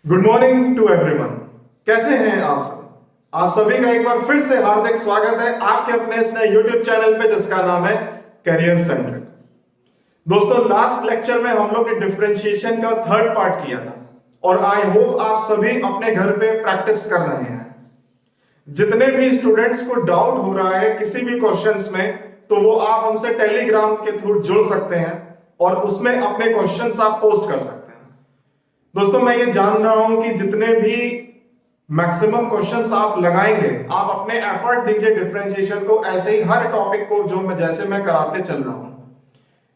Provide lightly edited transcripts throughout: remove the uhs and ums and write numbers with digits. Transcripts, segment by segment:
Good morning to everyone. कैसे हैं आप सब? आप सभी का एक बार फिर से हार्दिक स्वागत है आपके अपने इस नए यूट्यूब चैनल पे जिसका नाम है करियर सेंट्रिक। दोस्तों, लास्ट लेक्चर में हम लोग ने डिफरेंशिएशन का थर्ड पार्ट किया था और आई होप आप सभी अपने घर पे प्रैक्टिस कर रहे हैं। जितने भी स्टूडेंट्स को डाउट हो रहा है किसी भी क्वेश्चंस में, तो वो आप हमसे टेलीग्राम के थ्रू जुड़ सकते हैं और उसमें अपने क्वेश्चंस आप पोस्ट कर सकते हैं। दोस्तों, मैं ये जान रहा हूं कि जितने भी मैक्सिमम क्वेश्चंस आप लगाएंगे, आप अपने एफर्ट दीजिए डिफरेंशिएशन को, ऐसे ही हर टॉपिक को जो मैं जैसे मैं कराते चल रहा हूं,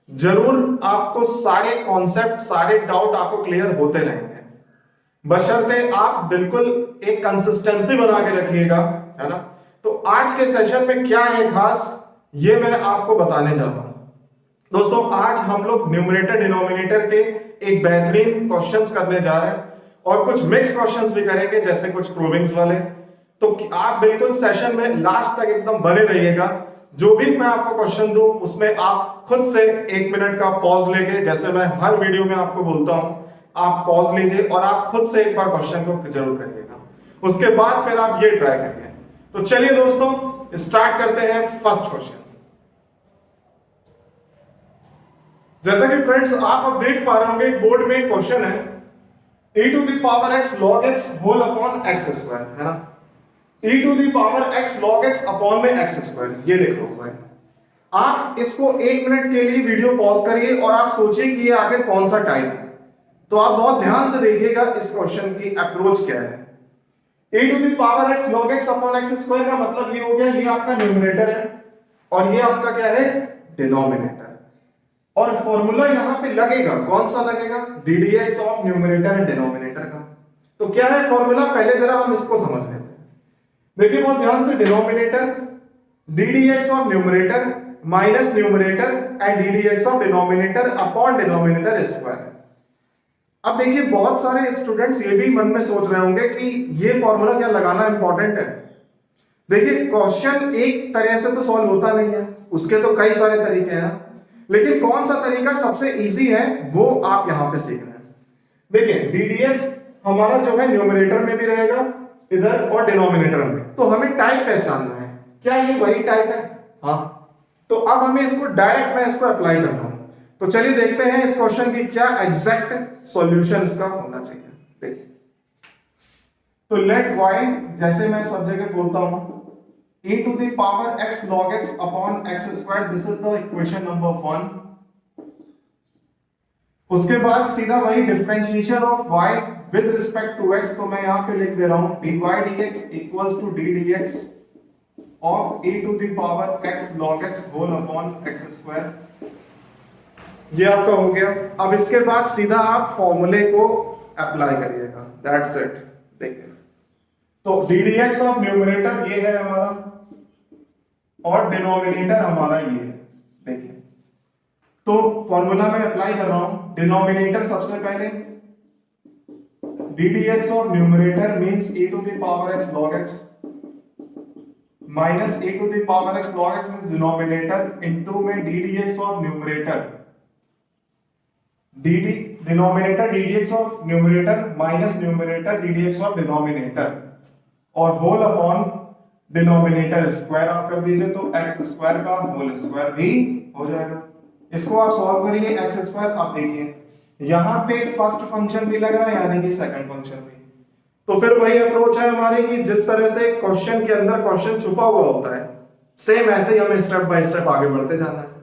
जरूर आपको सारे कॉन्सेप्ट, सारे डाउट आपको क्लियर होते रहेंगे, बशर्ते आप बिल्कुल एक कंसिस्टेंसी बना के रखिएगा, है ना। तो आज के सेशन में क्या है खास, ये मैं आपको बताने जा रहा हूं। दोस्तों, आज हम लोग न्यूमरेटर डिनोमिनेटर के एक बेहतरीन क्वेश्चंस करने जा रहे हैं और कुछ मिक्स क्वेश्चंस भी करेंगे, जैसे कुछ प्रूविंग्स वाले। तो आप बिल्कुल सेशन में लास्ट तक एकदम बने रहिएगा। जो भी मैं आपको क्वेश्चन दूं उसमें आप खुद से 1 मिनट का पॉज लेके, जैसे मैं हर वीडियो में आपको बोलता हूं, आप पॉज लीजिए और आप खुद से एक बार क्वेश्चन को जरूर करिएगा। उसके बाद फिर आप ये ट्राई करिए। तो चलिए दोस्तों, स्टार्ट करते हैं फर्स्ट क्वेश्चन। जैसा कि फ्रेंड्स आप अब देख पा रहे होंगे बोर्ड में एक क्वेश्चन है, e to the power x log x whole upon x square, है ना। e to the power x log x upon में x स्क्वायर, ये लिखा हुआ है। आप इसको 1 मिनट के लिए वीडियो पॉज करिए और आप सोचिए कि ये आखिर कौन सा टाइप है। तो आप बहुत ध्यान से देखिएगा इस क्वेश्चन की अप्रोच क्या है। e to the power x log x upon x square का मतलब ये हो गया, ये आपका न्यूमरेटर है और ये आपका क्या है, डिनोमिनेटर। और फॉर्मूला यहां पे लगेगा, कौन सा लगेगा, ddx of numerator and denominator का। तो क्या है फॉर्मूला, पहले जरा हम इसको समझ लेते हैं। देखिए बहुत ध्यान से, denominator ddx of numerator minus numerator and ddx of denominator upon denominator square. अब देखिए बहुत सारे स्टूडेंट्स ये भी मन में सोच रहे होंगे कि ये फॉर्मूला क्या लगाना इंपॉर्टेंट है। देखिए क्वेश्चन एक तरह से तो सॉल्व होता नहीं है, उसके तो कई सारे तरीके हैं ना, लेकिन कौन सा तरीका सबसे इजी है वो आप यहां पे सीख रहे हैं। देखिए ddx हमारा जो है न्यूमरेटर में भी रहेगा इधर और डिनोमिनेटर में, तो हमें टाइप पहचानना है, क्या ये वही टाइप है? हाँ। तो अब हमें इसको डायरेक्ट मैं इसको अप्लाई करना हूं। तो चलिए देखते हैं इस क्वेश्चन की क्या एग्जैक्ट सॉल्यूशन इसका होना चाहिए। देखिए, तो लेट y, जैसे मैं सब जगह बोलता हूं, e to the power x log x upon x square, this is the equation number 1। उसके बाद सीधा वही differentiation of y with respect to x, तो मैं यहां पे लिख दे रहा हूं dy dx equals to d dx of e to the power x log x whole upon x square. ये आपका हो गया। अब इसके बाद सीधा आप फॉर्मूले को अप्लाई करिएगा, दैट्स इट। देखिए, तो d dx ऑफ न्यूमरेटर ये है हमारा और डिनोमिनेटर हमारा ये है। देखिए, तो फॉर्मूला में अप्लाई कर रहा हूं। डिनोमिनेटर सबसे पहले ddx of numerator means e to the power x log x minus e to the power x log x means denominator into में ddx of numerator, denominator ddx of numerator minus numerator ddx of denominator और whole upon denominator square आप कर दीजिए, तो x square का whole square भी हो जाएगा। इसको आप सॉल्व करिए, x स्क्वायर। आप देखिए यहां पे फर्स्ट फंक्शन भी लग रहा है, यानी कि सेकंड फंक्शन भी। तो फिर वही अप्रोच है हमारी कि जिस तरह से क्वेश्चन के अंदर क्वेश्चन छुपा हुआ होता है, सेम ऐसे ही हमें स्टेप बाय स्टेप आगे बढ़ते जाना है।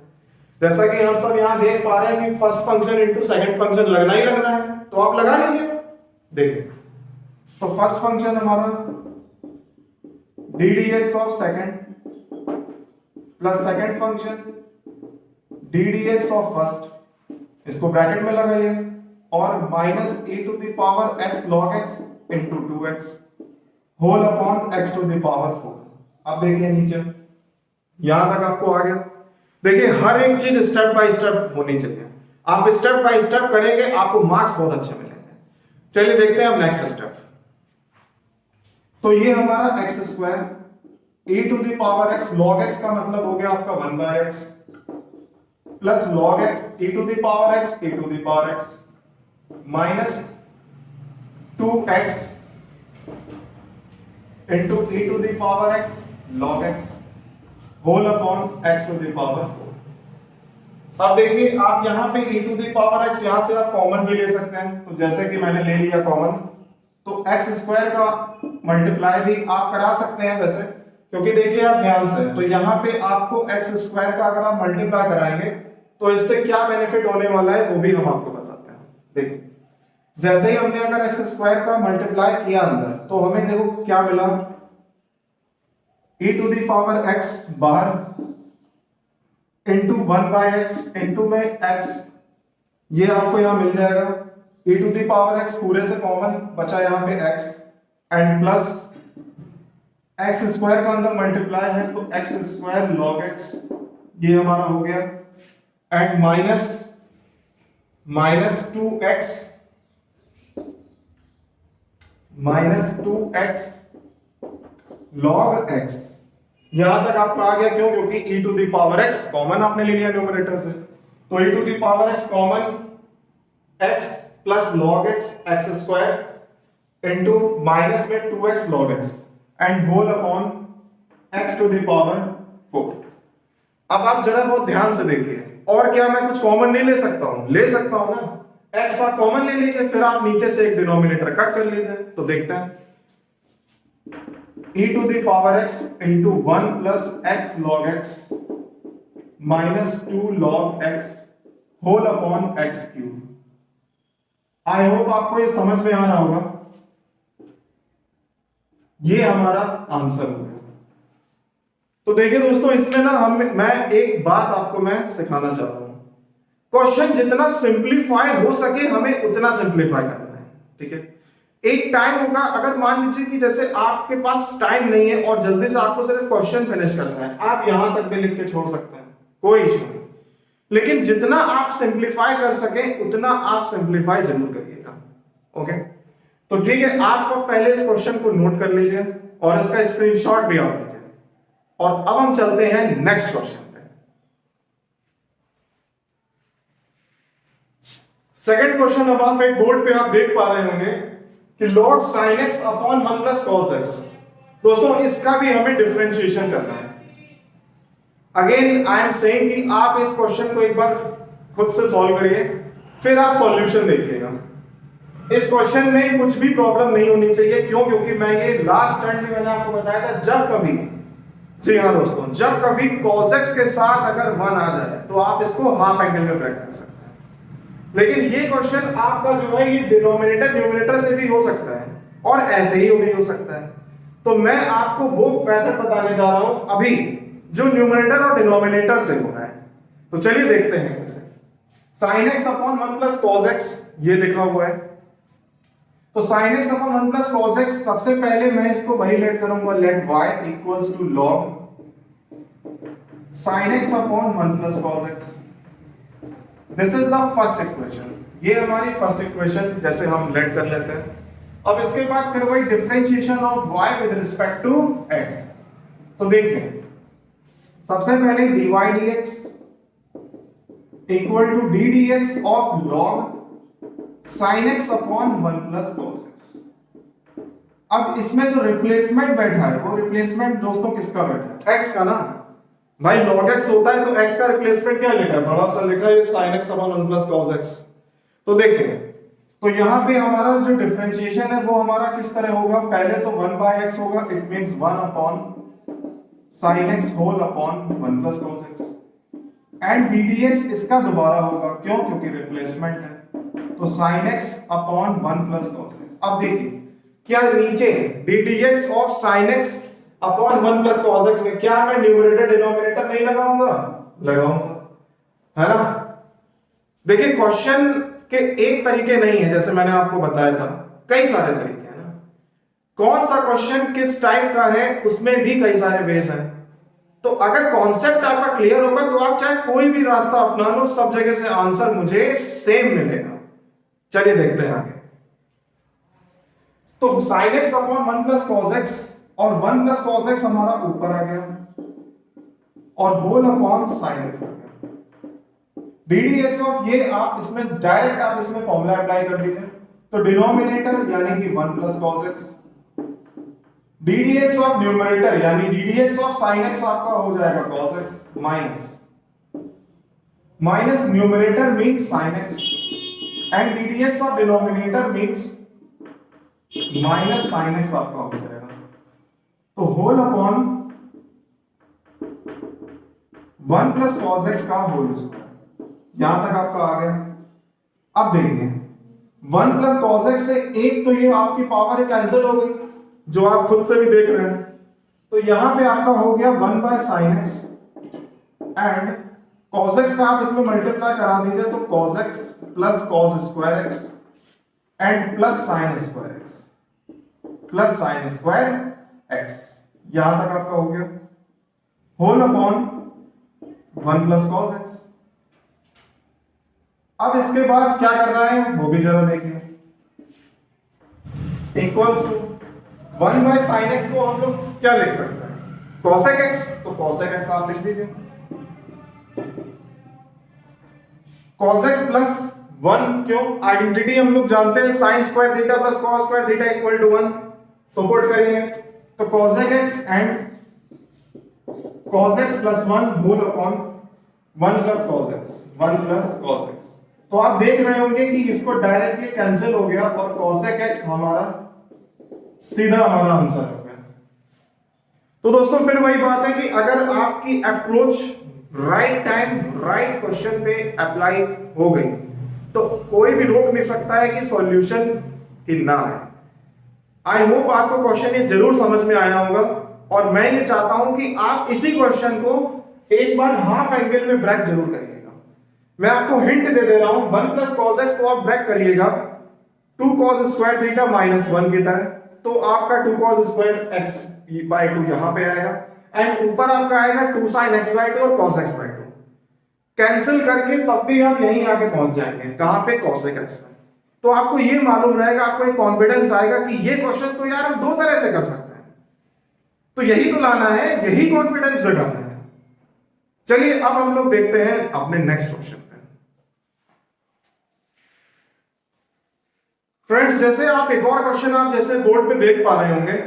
जैसा कि हम सब यहां देख पा रहे हैं कि first function into second function लगना ही लगना है, तो आप लगा लीजिए। देखिए, तो फर्स्ट फंक्शन हमारा ddx of second plus second function ddx of first, इसको ब्रैकेट में लगाइए, और minus e to the power x log x into 2x whole upon x to the power 4। अब देखिए नीचे, यहां तक आपको आ गया। देखिए हर एक चीज स्टेप बाय स्टेप होनी चाहिए, आप स्टेप बाय स्टेप करेंगे आपको मार्क्स बहुत अच्छे मिलेंगे। चलिए देखते हैं अब नेक्स्ट स्टेप। तो ये हमारा x square e to the power x log x का मतलब हो गया आपका 1/x plus log x e to the power x e to the power x minus 2x into e to the power x log x whole upon x to the power 4। अब देखिए आप यहाँ पे e to the power x यहाँ से आप common भी ले सकते हैं, तो जैसे कि मैंने ले लिया कॉमन, तो x स्क्वायर का मल्टीप्लाई भी आप करा सकते हैं वैसे, क्योंकि देखिए आप ध्यान से, तो यहाँ पे आपको x स्क्वायर का अगर आप मल्टीप्लाई कराएंगे तो इससे क्या बेनिफिट होने वाला है वो भी हम आपको बताते हैं। देखिए जैसे ही हमने अगर x स्क्वायर का मल्टीप्लाई किया अंदर, तो हमें देखो क्या मिला, e to the power x बाहर इंटू 1/x इंटू में x, ये आपको यहां मिल जाएगा, e to the power x पूरे से कॉमन बचा यहां पे x and plus x square का अंदर मल्टीप्लाई है तो x स्क्वायर log x, ये हमारा हो गया, and minus 2x log x, यहां तक आपका आ गया। क्यों? क्योंकि e to the power x common आपने ले लिया न्यूमरेटर से, तो e to the power x common x plus log x square into minus में 2x log x and whole upon x to the power 4। अब आप जरा बहुत ध्यान से देखिए, और क्या मैं कुछ कॉमन नहीं ले सकता हूं? ले सकता हूं ना, x आप कॉमन ले लीजिए, फिर आप नीचे से एक डिनोमिनेटर कट कर लीजिए, तो देखते हैं e to the power x into 1 plus x log x minus 2 log x whole upon x cube. I hope आपको ये समझ में आ रहा होगा। ये हमारा आंसर हो गया। तो देखिए दोस्तों, इसमें ना मैं एक बात आपको मैं सिखाना चाह रहा हूं, क्वेश्चन जितना सिंप्लीफाई हो सके हमें उतना सिंप्लीफाई करना है, ठीक है। एक टाइम होगा, अगर मान लीजिए कि जैसे आपके पास टाइम नहीं है और जल्दी से आपको सिर्फ क्वेश्चन फिनिश करना है, आप यहां तक भी लिख के छोड़ सकते हैं, कोई इशू नहीं, लेकिन जितना आप सिंप्लीफाई कर सके उतना आप सिंप्लीफाई जरूर करिएगा। ओके, तो ठीक है, आप पहले इस क्वेश्चन को नोट कर लीजिए और इसका स्क्रीनशॉट भी आप लीजिए, और अब हम चलते हैं नेक्स्ट क्वेश्चन पे। सेकंड क्वेश्चन, अब आप एक बोर्ड पे आप देख पा रहे होंगे कि log sin x upon 1 plus cos x। दोस्तों इसका भी हमें डिफरेंशिएशन करना है। अगेन आई एम सेइंग कि आप इस क्वेश्चन को एक बार खुद से सॉल्व करिए, फिर आप सॉल्यूशन देखिएगा। इस क्वेश्चन में कुछ भी प्रॉब्लम नहीं होनी चाहिए। क्यों? क्योंकि मैं ये लास्ट टाइम भी मैंने आपको बताया था, जब कभी, जी हाँ दोस्तों, जब कभी cos x के साथ अगर 1 आ जाए तो आप इसको हाफ एंगल में ब्रेक कर सकते हैं। लेकिन ये क्वेश्चन आपका जो है ये डिनोमिनेटर न्यूमरेटर से भी हो सकता है और ऐसे ही भी हो सकता है। तो मैं आपको वो मेथड बताने जा रहा हूं अभी जो न्यूमरेटर और डिनोमिनेटर से हो रहा है। तो चलिए देखते हैं कैसे। sin x upon 1 plus cos x ये लिखा हुआ है, तो sin x upon 1 plus cos x, सबसे पहले मैं इसको वही लेट करूंगा, let y equals to log sin x upon 1 plus cos x। This is the first equation, ये हमारी फर्स्ट इक्वेशन जैसे हम लेट कर लेते हैं। अब इसके बाद फिर वही differentiation of y with respect to x। तो देखिए सबसे पहले dy dx equal to d dx of log sin x upon 1 plus cos x। अब इसमें जो रिप्लेसमेंट बैठा है वो रिप्लेसमेंट दोस्तों किसका बैठा है? x का ना भाई, log x होता है तो x का रिप्लेसमेंट क्या लिखा है? बड़ा सा लिखा है sin x upon 1 plus cos x। तो देखिए, तो यहां पे हमारा जो डिफरेंशिएशन है वो हमारा किस तरह होगा? पहले तो 1/x होगा, it means 1 upon sin x whole upon 1 plus cos x, and d dx इसका दोबारा होगा। क्यों? क्योंकि रिप्लेसमेंट है, तो sin x upon 1 plus cos x। अब देखिए क्या नीचे d dx of sin x upon 1 plus cos x में क्या मैं न्यूमरेटर डिनोमिनेटर नहीं लगाऊंगा? लगाऊंगा, है ना। देखिए क्वेश्चन के एक तरीके नहीं है, जैसे मैंने आपको बताया था, कई सारे तरीके हैं ना। कौन सा क्वेश्चन किस टाइप का है उसमें भी कई सारे वेज हैं। तो अगर कॉन्सेप्ट आपका क्लियर होगा तो आप चाहे कोई भी रास्ता अपना लो, सब जगह से आंसर मुझे सेम मिलेगा। चलिए देखते हैं आगे। तो sin x upon 1 plus cos x और 1 प्लस cos x हमारा ऊपर आ गया और होल अपॉन sin x आ गया। d dx ऑफ ये आप इसमें डायरेक्ट आप इसमें फॉर्मूला अप्लाई कर दीजिए, तो डिनोमिनेटर यानी कि 1 plus cos x, ddx of numerator यानी ddx ऑफ sin x आपका हो जाएगा cos x minus numerator means sin x and ddx of denominator means minus sin x आपका हो जाएगा। तो whole upon 1 plus cos x का होल स्क्वायर, यहां तक आपका आ गया। अब देखिए 1 प्लस cos x से एक तो ये आपकी पावर कैंसिल हो गई जो आप खुद से भी देख रहे हैं, तो यहां पे आपका हो गया 1 by sin x and cos x का आप इसमें मल्टीप्लाई करा दीजिए तो cos x plus cos square x and plus sin square x plus sin square x, यहां तक आपका हो गया whole upon 1 plus cos x। अब इसके बाद क्या करना है वो भी जरा देखिए, equals to 1 by sin x को हम लोग क्या लिख सकते हैं cosec x, तो cosec x आप लिख दीजिए cos x प्लस 1, क्यों आइडेंटिटी हम लोग जानते हैं sin square theta plus cos square theta equal to 1, support करिए तो cosec x and cos x plus 1 whole upon 1 plus cos x, 1 plus cos x। तो आप देख रहे होंगे कि इसको डायरेक्टली कैंसिल हो गया और cosec x हमारा सीधा हमारा आंसर हो गया। तो दोस्तों फिर वही बात है कि अगर आपकी approach right time right question पे अप्लाई हो गई तो कोई भी रोक नहीं सकता है कि सॉल्यूशन की ना आए। आई होप आपको क्वेश्चन ये जरूर समझ में आया होगा और मैं ये चाहता हूं कि आप इसी क्वेश्चन को एक बार हाफ एंगल में ब्रेक जरूर करिएगा। मैं आपको हिंट दे रहा हूं 1 प्लस cos x को आप ब्रेक करिएगा 2 cos स्क्वायर थीटा माइनस 1 की तरह, तो आपका 2 cos स्क्वायर x बाय 2 यहां पे आएगा एंड ऊपर आपका आएगा 2 sin x बाय 2 और cos x बाय 2 कैंसिल करके तब भी आप यहीं आके पहुंच जाएंगे कहां पे cosec x में। तो आपको ये मालूम रहेगा, आपको एक कॉन्फिडेंस आएगा कि ये क्वेश्चन तो यार हम दो तरह से कर सकते हैं, तो यही तो लाना है, यही कॉन्फिडेंस जगाना है। चलिए अब हम लोग देखते हैं अपने नेक्स्ट क्वेश्चन पे। फ्रेंड्स जैसे आप एक और क्वेश्चन आप जैसे बोर्ड पे देख पा रहे होंगे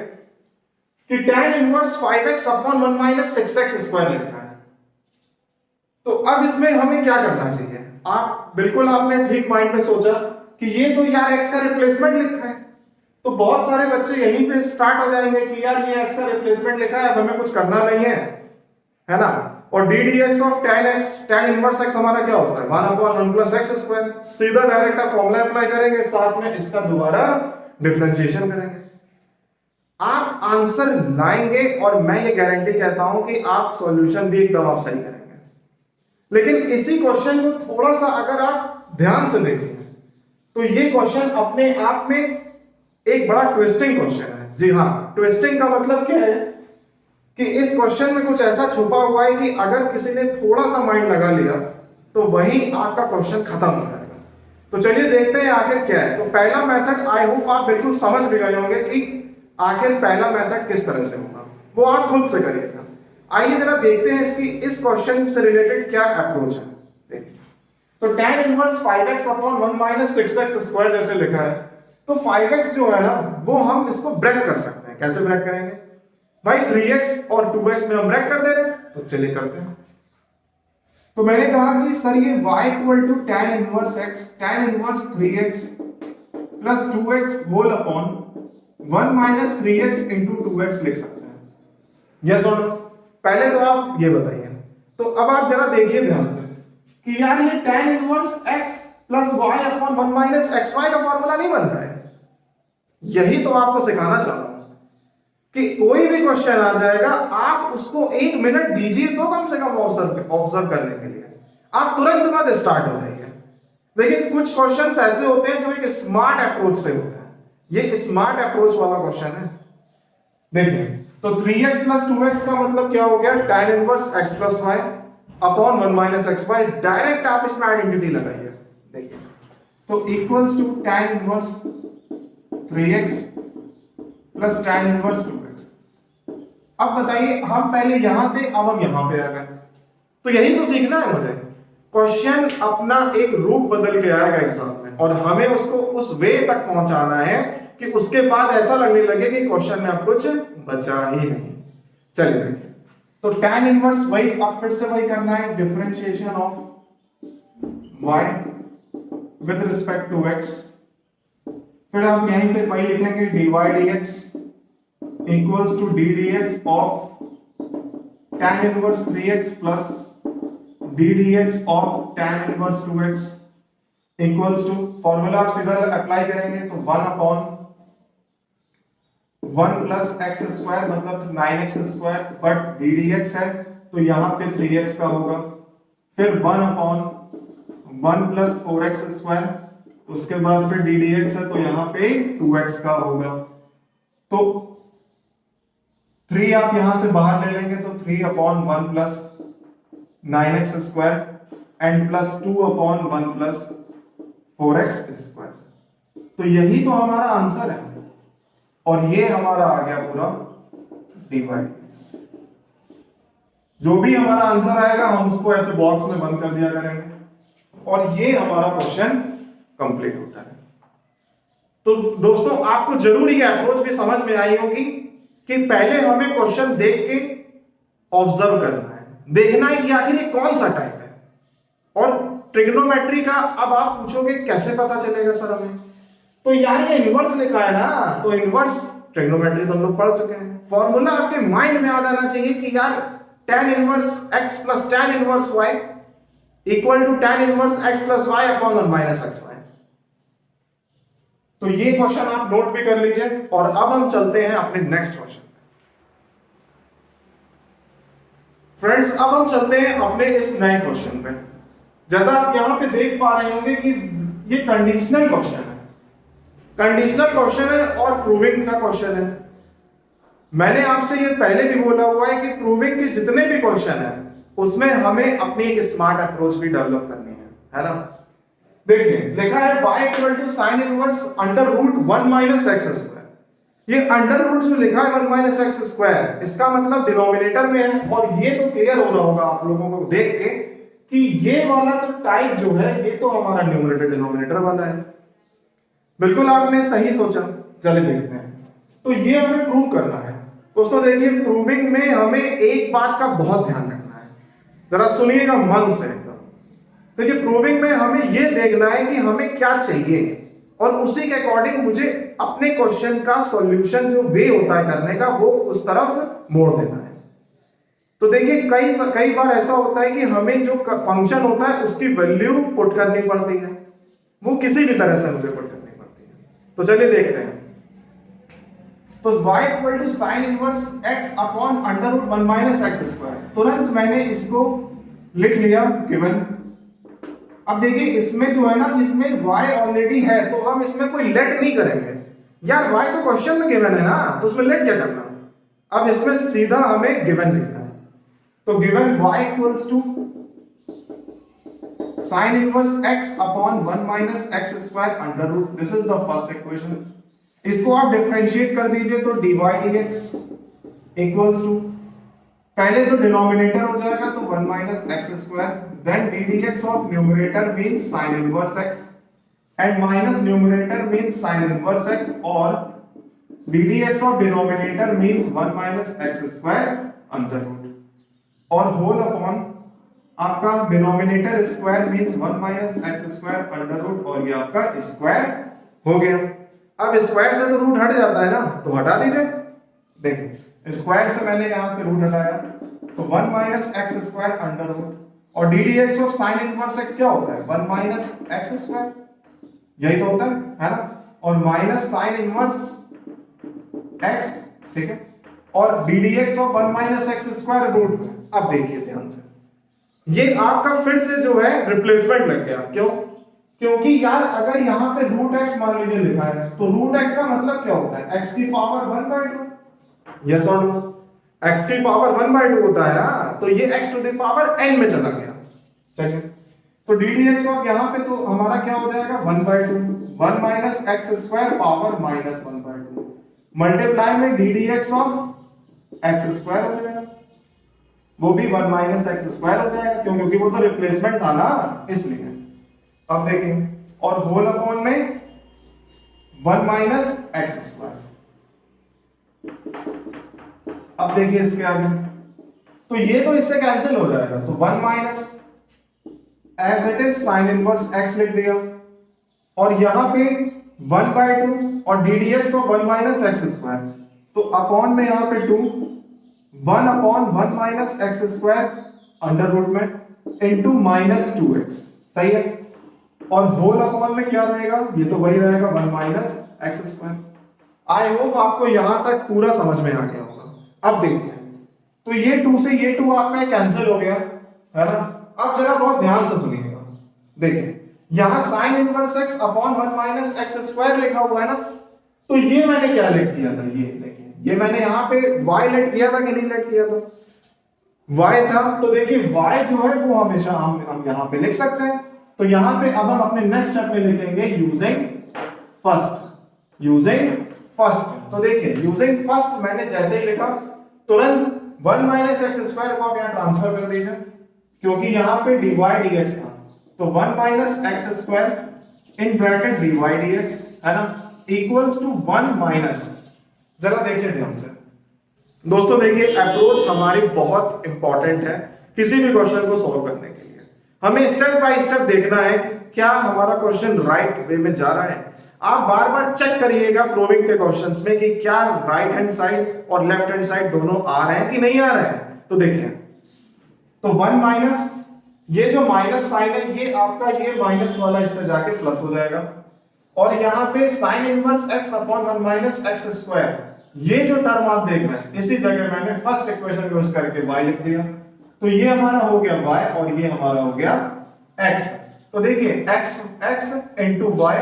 कि tan inverse 5x upon 1 minus 6x square लिखा है। तो अब इसमें हमें क्या करना चाहिए, आप बिल्कुल आपने ठीक माइंड में सोचा कि ये तो यार x का रिप्लेसमेंट लिखा है, तो बहुत सारे बच्चे यहीं पे स्टार्ट हो जाएंगे कि यार ये x का रिप्लेसमेंट लिखा है, अब हमें कुछ करना नहीं है ना। और d d x of tan x tan inverse x हमारा क्या होता है 1 अपॉन 1 प्लस x स्क्वायर, सीधा डायरेक्ट आप फॉर्मूला अप्लाई करेंगे, साथ में इसका दोबारा डिफरेंशिएशन करेंगे, आप आंसर लाएंगे और मैं ये गारंटी कहता हूं कि आप सॉल्यूशन भी एकदम आप सही करेंगे। लेकिन इसी क्वेश्चन को थोड़ा सा अगर आप ध्यान से देखें तो ये क्वेश्चन अपने आप में एक बड़ा ट्विस्टिंग क्वेश्चन है। जी हाँ, ट्विस्टिंग का मतलब क्या है कि इस क्वेश्चन में कुछ ऐसा छुपा हुआ है कि अगर किसी ने थोड़ा सा माइंड लगा लिया तो वहीं आपका क्वेश्चन खत्म हो जाएगा। तो चलिए देखते हैं आखिर क्या है। तो पहला मेथड आई होप आप बिल्कुल समझ भी गए होंगे कि आखिर पहला मेथड किस तरह से होगा, वो आप खुद से करिएगा। आइए जरा देखते हैं इसकी इस क्वेश्चन से रिलेटेड क्या अप्रोच है। देखिए तो tan inverse 5x upon 1 minus 6x square जैसे लिखा है, तो 5x जो है ना वो हम इसको ब्रेक कर सकते हैं। कैसे ब्रेक करेंगे भाई, 3x और 2x में हम ब्रेक कर दे रहे हैं, तो चलिए करते हैं। तो मैंने कहा कि सर ये y equal to tan inverse x tan inverse 3x plus 2x whole upon 1 minus 3x into 2x लिख सकते हैं। यस और नो? पहले तो आप ये बताइए। तो अब आप जरा देखिए ध्यान से कि यार ये tan inverse x plus y upon 1 minus xy का फॉर्मूला नहीं बन रहा है। यही तो आपको सिखाना चाह रहा हूं कि कोई भी क्वेश्चन आ जाएगा, आप उसको 1 मिनट दीजिए तो कम से कम ऑब्जर्व करने के लिए, आप तुरंत बाद स्टार्ट हो जाइए। देखिए कुछ क्वेश्चंस ऐसे होते हैं जो एक स्मार्ट अप्रोच से होते हैं, ये स्मार्ट अप्रोच वाला क्वेश्चन है। देखिए तो 3x प्लस 2x का मतलब क्या हो गया, tan inverse x plus y upon 1 minus xy, direct आप इसमें आइडेंटिटी लगाइए। देखिए तो equals to tan inverse 3x plus tan inverse 2x। अब बताइए हम पहले यहां थे, अब हम यहां पे आ गए, तो यही तो सीखना है मुझे। क्वेश्चन अपना एक रूप बदल के आएगा एग्जाम में, और हमें उसको उस वे तक पहुंचाना है कि उसके बाद ऐसा लगने लगे कि क्वेश्चन में अब कुछ बचा ही नहीं। चलिए देखिए, तो tan इनवर्स वही, अब फिर से वही करना है, differentiation of y with respect to x। फिर आप यहीं पे वही लिखेंगे dy dx equals to d dx of tan inverse 3x plus d dx of tan inverse 2x equals to, formula आप सीधा अप्लाई करेंगे तो 1 अपॉन 1 प्लस एक्स स्क्वायर मतलब 9x square, but d dx है तो यहां पे 3x का होगा। फिर 1 अपॉन 1 प्लस 4x स्क्वायर, उसके बाद फिर d dx है तो यहां पे 2x का होगा। तो 3 आप यहां से बाहर ले लेंगे तो 3 upon 1 plus 9x square and plus 2 upon 1 plus 4x square. तो यही तो हमारा आंसर है और ये हमारा आ गया पूरा dy dx। जो भी हमारा आंसर आएगा हम उसको ऐसे बॉक्स में बंद कर दिया करेंगे और ये हमारा क्वेश्चन कंप्लीट होता है। तो दोस्तों आपको जरूर ये अप्रोच भी समझ में आई होगी कि पहले हमें क्वेश्चन देख के ऑब्जर्व करना है, देखना है कि आखिर ये कौन सा टाइप है। और ट्रिग्नोमेट्री का अब आप पूछोगे कैसे पता चलेगा सर हमें, तो यार ये इनवर्स लिखा है ना, तो इनवर्स ट्रिग्नोमेट्री तो हम लोग पढ़ चुके हैं। फॉर्मूला आपके माइंड में आ जाना चाहिए कि यार tan inverse x plus tan inverse y equal to tan inverse x plus y upon 1 minus xy। तो ये क्वेश्चन आप नोट भी कर लीजिए और अब हम चलते हैं अपने नेक्स्ट क्वेश्चन। फ्रेंड्स अब हम चलते हैं अपने इस नए क्वेश्चन पे। जैसा आप यहां पे देख पा रहे होंगे कि ये कंडीशनल क्वेश्चन है, कंडीशनल क्वेश्चन है और प्रूविंग का क्वेश्चन है। मैंने आपसे ये पहले भी बोला हुआ है कि प्रूविंग के जितने भी क्वेश्चन है उसमें हमें अपनी एक स्मार्ट अप्रोच भी डेवलप करनी है ना। देखिए लिखा है y equal to sine inverse under root 1 minus x square. ये अंडर रूट जो लिखा है 1 माइनस एक्स स्क्वायर, इसका मतलब डिनोमिनेटर में है और ये तो क्लियर हो रहा होगा आप लोगों को देख के कि ये वाला तो टाइप जो है ये तो हमारा न्यूमरेटर डिनोमिनेटर वाला है। बिल्कुल आपने सही सोचा। चलिए देखते हैं, तो ये हमें प्रूव करना है। दोस्तों देखिए प्रूविंग में हमें एक बात का बहुत ध्यान रखना है, जरा सुनिएगा मन से एकदम। देखिए प्रूविंग में हमें ये देखना है कि हमें क्या चाहिए और उसी के अकॉर्डिंग मुझे अपने क्वेश्चन का सॉल्यूशन जो वे होता है करने का वो उस तरफ मोड़ देना है। तो देखिए कई बार ऐसा होता है कि हमें जो फंक्शन होता है उसकी वैल्यू पुट करनी पड़ती है, वो किसी भी तरह से मुझे पुट करनी पड़ती है। तो चलिए देखते हैं। तो y equal to sine inverse x upon under root 1 minus x square, तुरंत मैंने इसको लिख लिया गिवन। अब देखिए इसमें जो है ना, इसमें y ऑलरेडी है तो हम इसमें कोई लेट नहीं करेंगे यार, y तो क्वेश्चन में गिवन है ना, तो उसमें लेट क्या करना। अब इसमें सीधा हमें गिवन लिखना है। तो given y equals to sine inverse x upon 1 minus x square under root, this is the first equation. इसको आप डिफरेंशिएट कर दीजिए तो dy dx इक्वल्स टू, पहले जो डिनोमिनेटर हो जाएगा तो 1 minus x square, then d dx of numerator means sin inverse x and minus numerator means sin inverse x और d dx of denominator means 1 minus x square under root और whole upon आपका denominator square means 1 minus x square under root और ये आपका square हो गया। अब square से तो रूट हट जाता है ना, तो हटा दीजिए। देखिए स्क्वायर से मैंने यहाँ पे रूट हटाया तो 1 minus x square under root और d d x of sine inverse x क्या होता है 1 माइनस एक्स स्क्वायर, यही तो होता है ना, और माइनस साइन इनवर्स एक्स, ठीक है, और d d x of 1 minus x square root. अब देखिए ध्यान से, ये आपका फिर से जो है रिप्लेसमेंट लग गया। क्यों? क्योंकि यार अगर यहाँ पे रूट एक्स मान लीजिए लिखा है तो रूट एक्स का मतलब क्या होता है एक्स की पावर 1/2। यस और नो, एक्स की पावर 1/2 होता है ना, तो ये x to the power n में चला गया। चलिए तो डी डी एक्स ऑफ यहाँ पे तो हमारा क्या हो जाएगा 1/2, 1 minus x square power minus 1/2 multiply में d d x of x square हो जाएगा, वो भी 1 माइनस एक्स स्क्वायर हो जाएगा। क्यों? क्योंकि वो तो रिप्लेसमेंट था ना, इसलिए। अब देखें और होल अपॉन में 1 माइनस एक्स स्क्वायर। अब देखिए इसके आगे, तो ये तो इससे कैंसिल हो जाएगा, तो 1 minus as it is sine inverse x लिख दिया, और यहां पे 1/2 और डी डी एक्स और 1 माइनस एक्स स्क्वायर, तो अपॉन में यहां पे 2, 1 upon 1 minus x square under root में इंटू माइनस 2x, सही है। और होल अपॉन में क्या रहेगा, ये तो वही रहेगा 1 माइनस एक्स स्क्वायर। आई होप आपको यहां तक पूरा समझ में आ गया होगा। अब देखते हैं, तो ये 2 से ये 2 आपका कैंसिल हो गया है ना। अब जरा बहुत ध्यान से सुनिएगा, देखिए यहां sign inverse x upon 1 minus x square लिखा हुआ है ना, तो ये मैंने क्या लेट किया था, ये देखिए, ये मैंने यहां पे y लेट किया था कि नहीं लेट किया था, y था। तो देखिए y जो है वो हमेशा हम यहां पे लिख सकते हैं। तो यहां पे अब हम अपने नेक्स्ट स्टेप में लिखेंगे यूजिंग फर्स्ट। तो देखिए यूजिंग फर्स्ट मैंने जैसे ही लिखा, तुरंत 1 माइनस एक्स स्क्वायर को आप यहां ट्रांसफर कर दीजिए, क्योंकि यहां पे dy dx था, तो 1 minus x square in bracket dy dx है ना, इक्वल्स टू 1 माइनस, जरा देखिए ध्यान से दोस्तों, देखिए अप्रोच हमारी बहुत इंपॉर्टेंट है किसी भी क्वेश्चन को सॉल्व करने के लिए। हमें स्टेप बाय स्टेप देखना है कि क्या हमारा क्वेश्चन राइट वे में जा रहा है। आप बार बार चेक करिएगा प्रूविंग के क्वेश्चंस में कि क्या राइट हैंड साइड और लेफ्ट हैंड साइड दोनों आ रहे हैं कि नहीं आ रहे हैं। तो देखिए, तो 1 माइनस, ये जो माइनस साइन है ये आपका ये माइनस वाला इससे जाके प्लस हो जाएगा, और यहां पे sign inverse x upon 1 minus x square, ये जो टर्म आप देख रहे हैं इसी जगह मैंने फर्स्ट इक्वेशन यूज करके y लिख दिया, तो ये हमारा हो गया y और ये हमारा हो गया x। तो देखिए x into y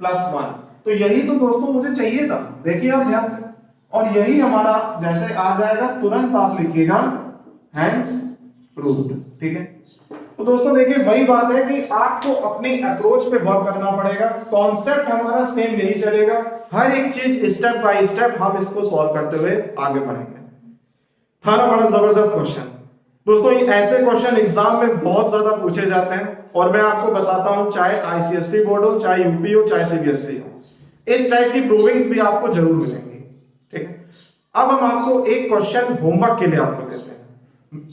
प्लस 1, तो यही तो दोस्तों मुझे चाहिए था, देखिए आप ध्यान से, और यही हमारा जैसे आ जाएगा तुरंत आप लिखिएगा हैंस प्रूव्ड, ठीक है। तो दोस्तों देखिए वही बात है कि आपको अपनी अप्रोच पे वर्क करना पड़ेगा, कॉन्सेप्ट हमारा सेम यही चलेगा, हर एक चीज स्टेप बाय स्टेप हम इसको सॉल्व करते हुए आगे बढ़ेंगे। था ना बड़ा जबरदस्त क्वेश्चन दोस्तों। ये ऐसे क्वेश्चन एग्जाम में बहुत ज्यादा पूछे जाते हैं, और मैं आपको बताता हूं चाहे आईसीएसई बोर्ड हो, चाहे यूपी हो, चाहे सीबीएसई हो, इस टाइप की प्रूविंग्स भी आपको जरूर मिलेंगी, ठीक है। अब हम आपको एक क्वेश्चन होमवर्क के लिए आपको देते हैं,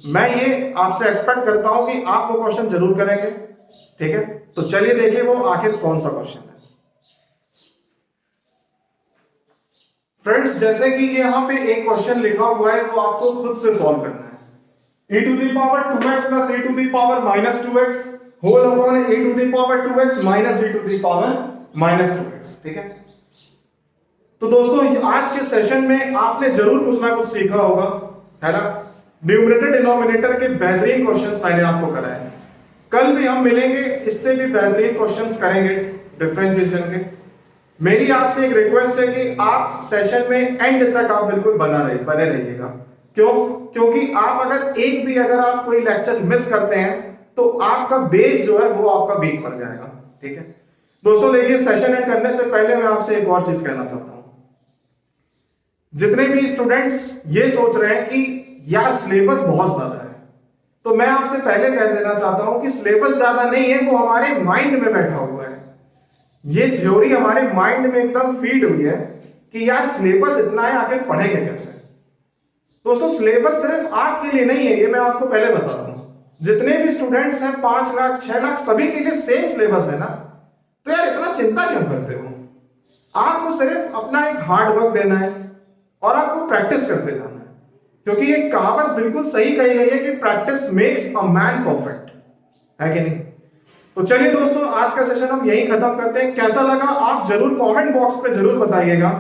मैं ये आपसे एक्सपेक्ट करता हूं कि आप वो क्वेश्चन जरूर करेंगे, ठीक है। तो चलिए देखिए वो आखिर कौन सा क्वेश्चन है। फ्रेंड्स जैसे कि यहां पे एक क्वेश्चन लिखा हुआ है वो आपको खुद से सॉल्व करना है। e to the power 2x plus e to the power minus 2x whole upon e to the power 2x minus e to the power minus 2x, ठीक है। तो दोस्तों आज के सेशन में आपने जरूर कुछ ना कुछ सीखा होगा, है ना। न्यूमरेटर डिनोमिनेटर के बेहतरीन क्वेश्चंस मैंने आपको कराए, कल भी हम मिलेंगे, इससे भी बेहतरीन क्वेश्चंस करेंगे डिफरेंशिएशन के। मेरी आपसे एक रिक्वेस्ट है कि आप सेशन में एंड तक आप बिल्कुल बने रहिएगा। क्यों? क्योंकि आप अगर आप कोई लेक्चर मिस करते हैं तो आपका बेस जो है वो आपका वीक पड़ जाएगा, ठीक है। दोस्तों देखिए सेशन एंड करने से पहले मैं आपसे एक और चीज कहना चाहता हूं। जितने भी स्टूडेंट्स ये सोच रहे हैं कि यार सिलेबस बहुत ज्यादा है, तो मैं आपसे पहले कह देना चाहता हूं कि सिलेबस ज्यादा नहीं है, वो हमारे माइंड में बैठा हुआ है। ये थ्योरी हमारे माइंड में एकदम फीड हुई है कि यार सिलेबस इतना है, आखिर पढ़ेंगे कैसे। दोस्तों सिलेबस सिर्फ आपके लिए नहीं है, ये मैं आपको पहले बता दूं। जितने भी स्टूडेंट्स हैं 5 लाख 6 लाख सभी के लिए सेम सिलेबस है ना, तो यार इतना चिंता क्यों करते हो। आपको सिर्फ अपना एक हार्ड वर्क देना है और आपको प्रैक्टिस करते जाना है, क्योंकि ये कहावत बिल्कुल सही कही गई है कि practice makes a man perfect, है कि नहीं। तो चलिए दोस्तों आज का सेशन हम यही खत्म करते हैं। कैसा लगा आप जरूर कमेंट बॉक्स पे जरूर बताइएगा।